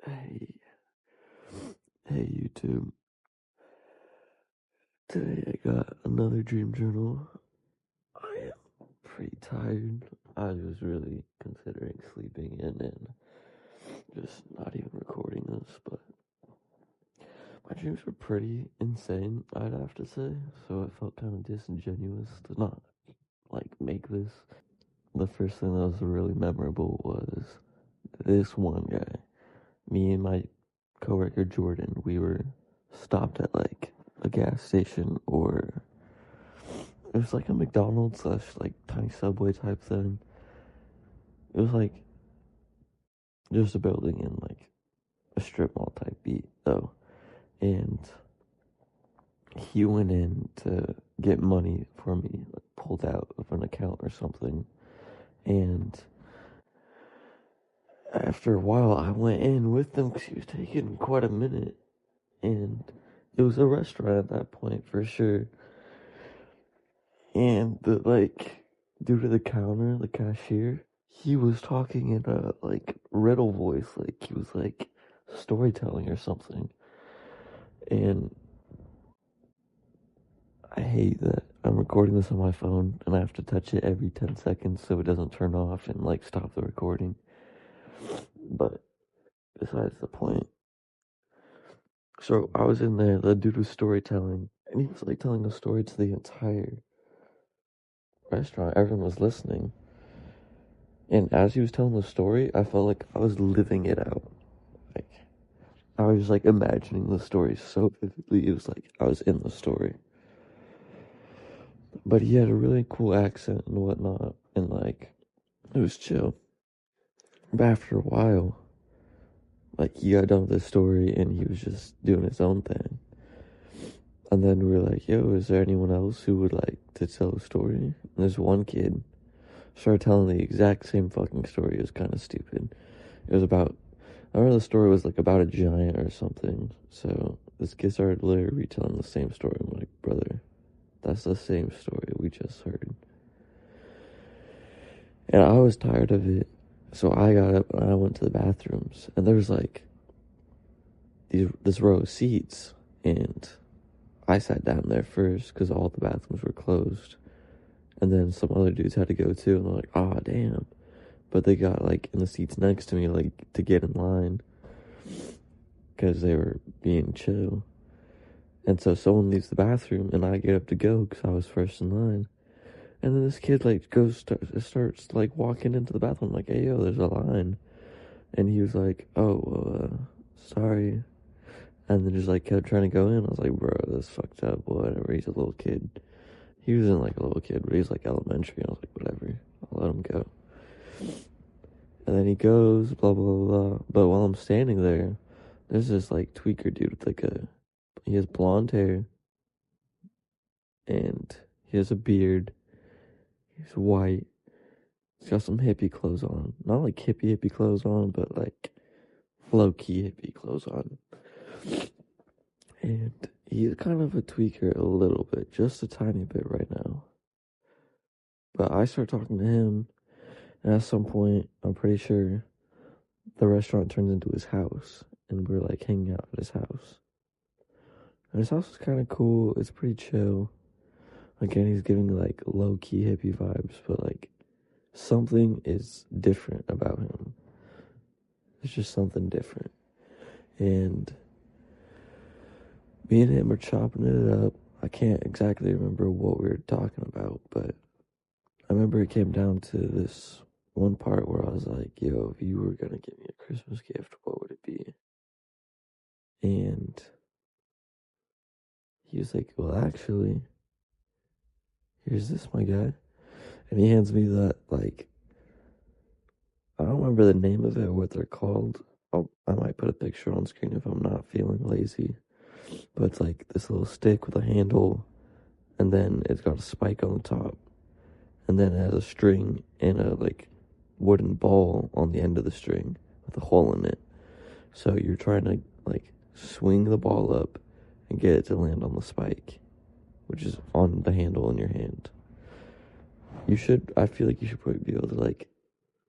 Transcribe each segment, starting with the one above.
Hey, hey YouTube. Today I got another dream journal. I am pretty tired. I was really considering sleeping in and just not even recording this, but my dreams were pretty insane, I'd have to say, so it felt kind of disingenuous to not, make this. The first thing that was really memorable was this one guy. Me and my coworker Jordan, we were stopped at, a gas station, or it was like a McDonald's slash tiny Subway type thing. It was just a building in a strip mall type beat though. And he went in to get money for me, pulled out of an account or something. And after a while I went in with him because he was taking quite a minute. And it was a restaurant at that point for sure. And due to the counter, the cashier, he was talking in a riddle voice, he was storytelling or something. And I hate that I'm recording this on my phone and I have to touch it every 10 seconds so it doesn't turn off and stop the recording. But besides the point. So I was in there, the dude was storytelling, and he was telling a story to the entire restaurant. Everyone was listening. And as he was telling the story, I felt like I was living it out. I was imagining the story so vividly. It was I was in the story. But he had a really cool accent and whatnot, and it was chill. But after a while, he got done with the story and he was just doing his own thing. And then we were like, yo, is there anyone else who would like to tell a story? And this one kid started telling the exact same fucking story. It was kind of stupid. It was about, I remember the story was about a giant or something. So this kid started literally retelling the same story. I'm like, brother, that's the same story we just heard. And I was tired of it. So I got up and I went to the bathrooms. And there was this row of seats. And I sat down there first because all the bathrooms were closed. And then some other dudes had to go too. And they're like, oh, damn. But they got in the seats next to me to get in line. Because they were being chill. And so someone leaves the bathroom and I get up to go because I was first in line. And then this kid starts walking into the bathroom like, hey, yo, there's a line. And he was like, oh, sorry. And then just kept trying to go in. I was like, bro, that's fucked up, whatever. He's a little kid. He wasn't a little kid, but he's elementary. And I was like, whatever, I'll let him go. And then he goes, blah, blah, blah. But while I'm standing there, there's this tweaker dude with he has blonde hair. And he has a beard. He's white. He's got some hippie clothes on. Not hippie clothes on, but low-key hippie clothes on. And he's kind of a tweaker a little bit, just a tiny bit right now. But I start talking to him, and at some point, I'm pretty sure the restaurant turns into his house, and we're hanging out at his house. And his house is kind of cool. It's pretty chill. Again, he's giving low-key hippie vibes, but something is different about him. It's just something different. And me and him are chopping it up. I can't exactly remember what we were talking about, but I remember it came down to this one part where I was like, yo, if you were gonna give me a Christmas gift, what would it be? And he was like, well, actually, here's this, my guy. And he hands me that, I don't remember the name of it or what they're called. I might put a picture on screen if I'm not feeling lazy. But it's this little stick with a handle, and then it's got a spike on the top. And then it has a string and a wooden ball on the end of the string with a hole in it. So you're trying to swing the ball up and get it to land on the spike, which is on the handle in your hand. I feel you should probably be able to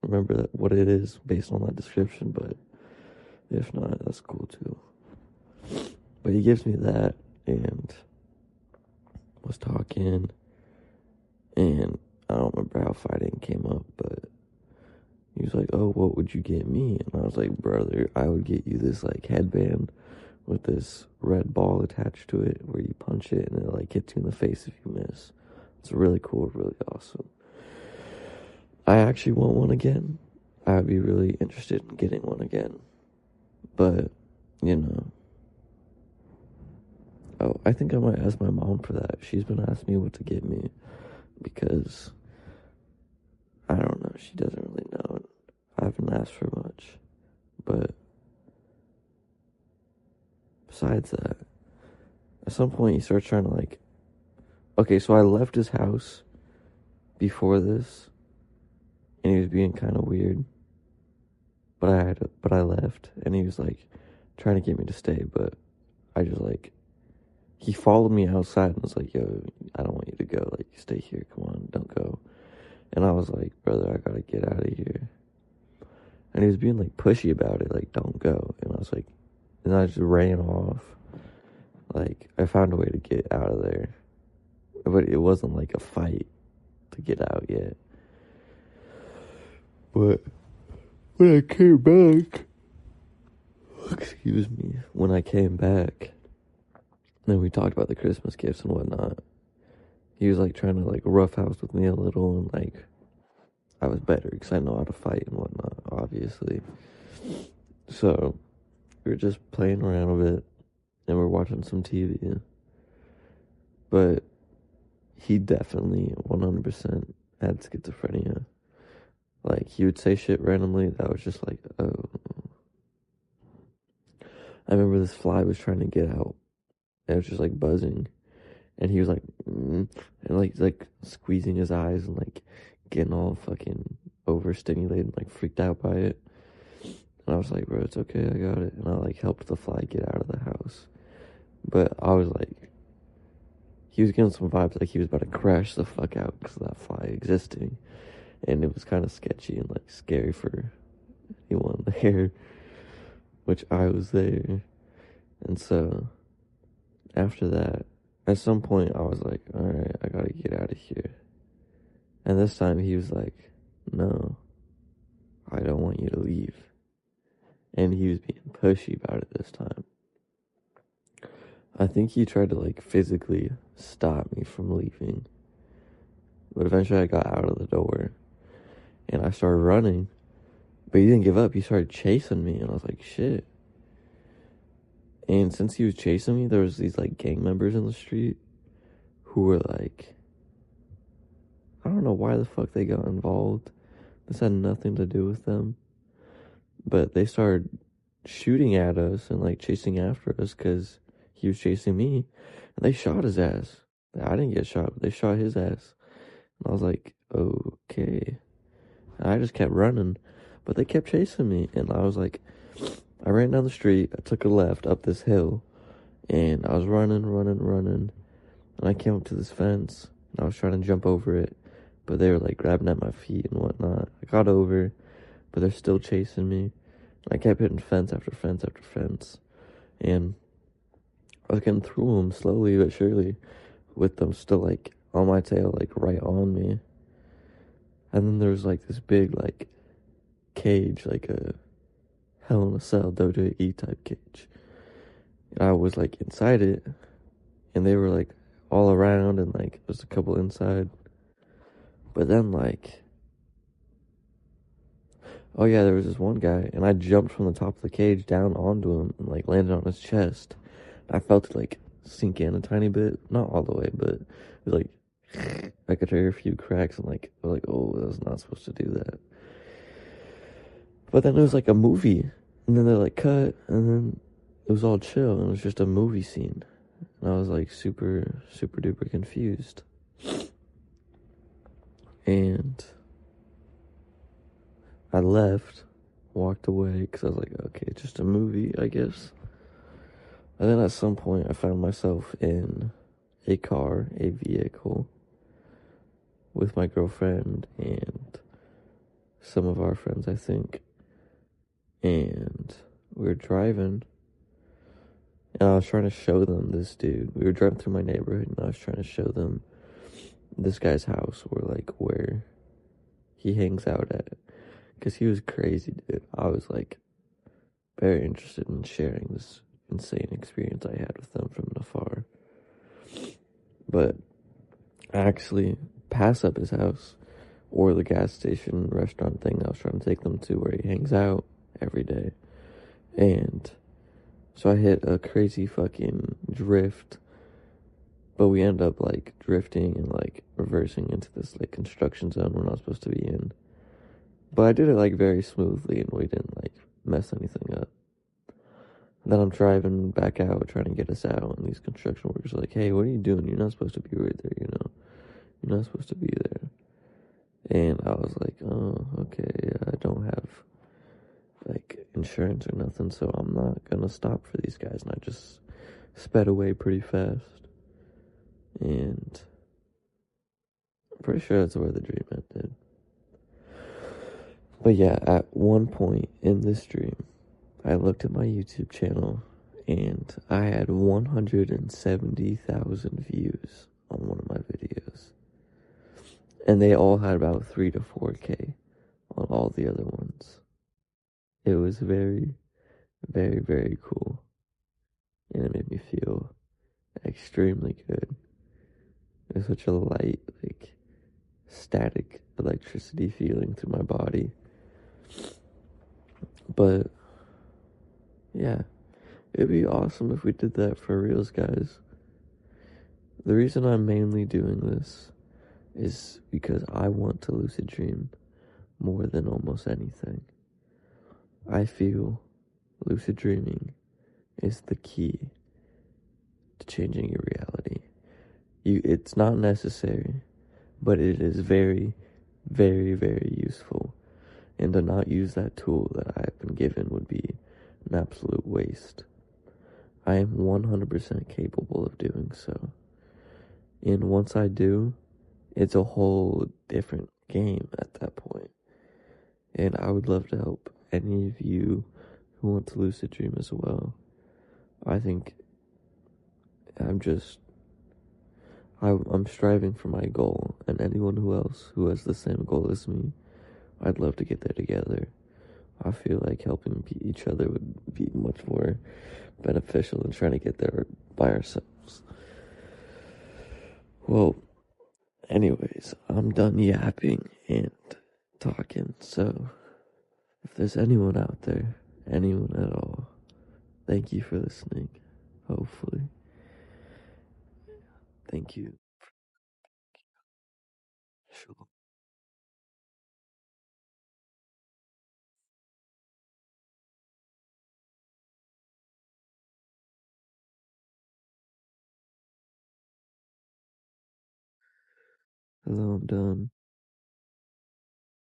remember what it is based on that description, but If not, that's cool too. But he gives me that and was talking, and I don't remember how fighting came up, but he was like, oh, what would you get me? And I was like, brother, I would get you this like headband with this red ball attached to it where you punch it and it like hits you in the face if you miss. It's really cool, really awesome. I actually want one again. I would be really interested in getting one again. But, you know. Oh, I think I might ask my mom for that. She's been asking me what to get me because, I don't know, she doesn't really know. I haven't asked for much. But, besides that, at some point he starts trying to like, okay, so I left his house before this, and he was being kind of weird, but I left, and he was like trying to get me to stay, but I just like, he followed me outside and was like, yo, I don't want you to go, like, stay here, come on, don't go. And I was like, brother, I gotta get out of here. And he was being like pushy about it, like, don't go. And I was like, and I just ran off. Like, I found a way to get out of there, but it wasn't like a fight to get out yet. But when I came back, when I came back, then we talked about the Christmas gifts and whatnot. He was like trying to like roughhouse with me a little, and like I was better because I know how to fight and whatnot, obviously. So we were just playing around a bit, and we're watching some TV. But he definitely 100% had schizophrenia. Like, he would say shit randomly that was just like, oh. I remember this fly was trying to get out. It was just like buzzing. And he was like, and like squeezing his eyes and like getting all fucking overstimulated, like freaked out by it. And I was like, bro, it's okay, I got it. And I like helped the fly get out of the house. But I was like, he was getting some vibes like he was about to crash the fuck out because of that fly existing. And it was kind of sketchy and like scary for anyone there, which I was there. And so after that, at some point I was like, all right, I gotta get out of here. And this time he was like, no, I don't want you to leave. And he was being pushy about it this time. I think he tried to like physically stop me from leaving. But eventually I got out of the door and I started running. But he didn't give up. He started chasing me, and I was like, shit. And since he was chasing me, there was these like gang members in the street who were like, I don't know why the fuck they got involved. This had nothing to do with them. But they started shooting at us and like chasing after us because he was chasing me. And they shot his ass. I didn't get shot, but they shot his ass. And I was like, okay. And I just kept running. But they kept chasing me. And I was like, I ran down the street. I took a left up this hill. And I was running. And I came up to this fence. And I was trying to jump over it. But they were like grabbing at my feet and whatnot. I got over. But they're still chasing me. I kept hitting fence after fence after fence. And I was getting through them slowly but surely. With them still like on my tail, like right on me. And then there was like this big like cage, like a Hell in a Cell WWE type cage. And I was like inside it. And they were like all around and like there's a couple inside. But then like, oh yeah, there was this one guy, and I jumped from the top of the cage down onto him and like landed on his chest. I felt it like sink in a tiny bit, not all the way, but it was like I could hear a few cracks and like I was like, oh, I was not supposed to do that. But then it was like a movie, and then they like cut, and then it was all chill, and it was just a movie scene, and I was like super duper confused. And I left, walked away, because I was like, okay, it's just a movie, I guess. And then at some point, I found myself in a car, a vehicle, with my girlfriend and some of our friends, I think. And we were driving, and I was trying to show them this dude. We were driving through my neighborhood, and I was trying to show them this guy's house, or like where he hangs out at, because he was crazy, dude. I was like very interested in sharing this insane experience I had with them from afar. But I actually pass up his house, or the gas station restaurant thing I was trying to take them to, where he hangs out every day. And so I hit a crazy fucking drift, but we end up like drifting and like reversing into this like construction zone we're not supposed to be in. But I did it like very smoothly, and we didn't like mess anything up. And then I'm driving back out, trying to get us out, and these construction workers are like, "Hey, what are you doing? You're not supposed to be right there, you know? You're not supposed to be there." And I was like, "Oh, okay, I don't have like insurance or nothing, so I'm not gonna stop for these guys." And I just sped away pretty fast. And I'm pretty sure that's where the dream ended. But yeah, at one point in this dream, I looked at my YouTube channel, and I had 170,000 views on one of my videos. And they all had about 3 to 4K on all the other ones. It was very, very, very cool. And it made me feel extremely good. It was such a light, like, static electricity feeling through my body. But, yeah, it'd be awesome if we did that for reals, guys. The reason I'm mainly doing this is because I want to lucid dream more than almost anything. I feel lucid dreaming is the key to changing your reality. It's not necessary, but it is very, very, very useful. And to not use that tool that I have been given would be an absolute waste. I am 100% capable of doing so. And once I do, it's a whole different game at that point. And I would love to help any of you who want to lucid dream as well. I think I'm striving for my goal, and anyone who has the same goal as me, I'd love to get there together. I feel like helping each other would be much more beneficial than trying to get there by ourselves. Well, anyways, I'm done yapping and talking, so if there's anyone out there, anyone at all, thank you for listening, hopefully. Thank you. Shalom. Hello, I'm done.